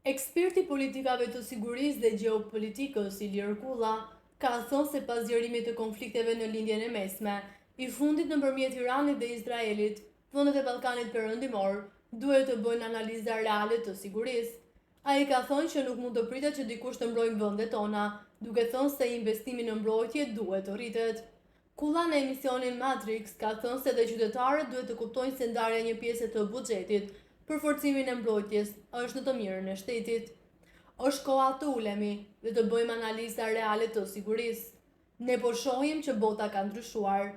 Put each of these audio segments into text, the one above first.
Eksperti politikave të sigurisë dhe gjeopolitikës Ilir Kulla ka thënë se pas zgjerimit të konflikteve në lindjen e mesme, i fundit nëpërmjet Iranit dhe Izraelit, vendet e Ballkanit Perëndimor duhet të bëjnë analiza reale të sigurisë. Ai ka thënë që nuk mund të pritet që dikush të mbrojë vendet tona, duke thënë se investimi në mbrojtje duhet të rritet. Kulla në emisionin Matrix ka thënë se dhe qytetarët duhet të kuptojnë se ndarja një pjesë të buxhetit për forcimin e mbrojtjes është në të mirën e shtetit. Është koha të ulemi dhe të bëjmë analiza reale të sigurisë. Ne po shohim që bota ka ndryshuar.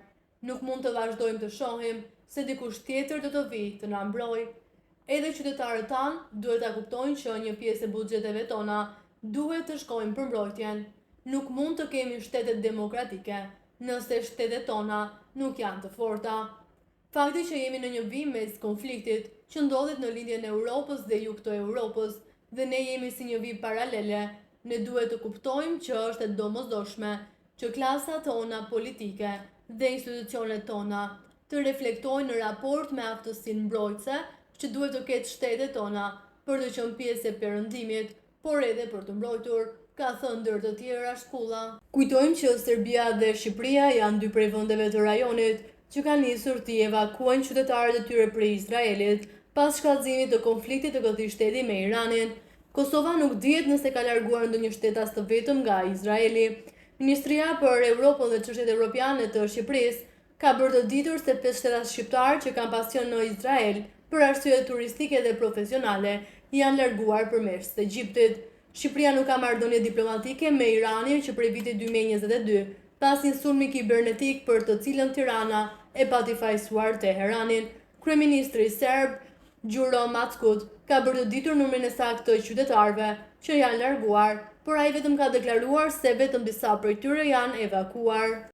Nuk mund të vazhdojmë të shohim se dikush tjetër do të vijë të na mbrojë. Edhe qytetarët tanë duhet ta kuptojnë që një pjesë e buxheteve tona duhet të shkojnë për mbrojtjen. Nuk mund të kemi shtete demokratike nëse shtetet tona nuk janë të forta. Fakti që jemi në një vim mes konfliktit që ndodhet në lindjen e Europës dhe jug të Europës dhe ne jemi si një vim paralele, ne duhet të kuptojmë që është e domosdoshme që klasa tona politike dhe institucionet tona të reflektojnë në raport me aftësinë mbrojtëse që duhet të ketë shtetet tona për të qenë pjesë e perëndimit, por edhe për të mbrojtur, ka thënë ndër të tjera Shkulla. Kujtojmë që Serbia dhe Shqipëria janë dy prej vendeve të rajonit që kanë nisur të evakuojnë qytetarët e tyre prej Izraelit pas shkallëzimit të konfliktit të këtij shteti me Iranin. Kosova nuk dihet nëse ka larguar ndonjë shtetas të vetëm nga Izraeli. Ministria për Europën dhe Çështjet Evropiane të Shqipërisë ka bërë të ditur se 5 shtetas shqiptar që kanë pasion në Izrael për arsye turistike dhe profesionale janë larguar përmes Egjiptit. Shqipëria nuk ka marrëdhënie diplomatike me Iranin që prej vitit 2022, pas një sulmi kibernetik për të cilën Tirana e pati fajsuar Teheranin. Kryeministri serb Gjuro Mackut ka bërë të ditur numrin e saktë të qytetarëve që janë larguar, por ai vetëm ka deklaruar se vetëm disa prej tyre janë evakuar.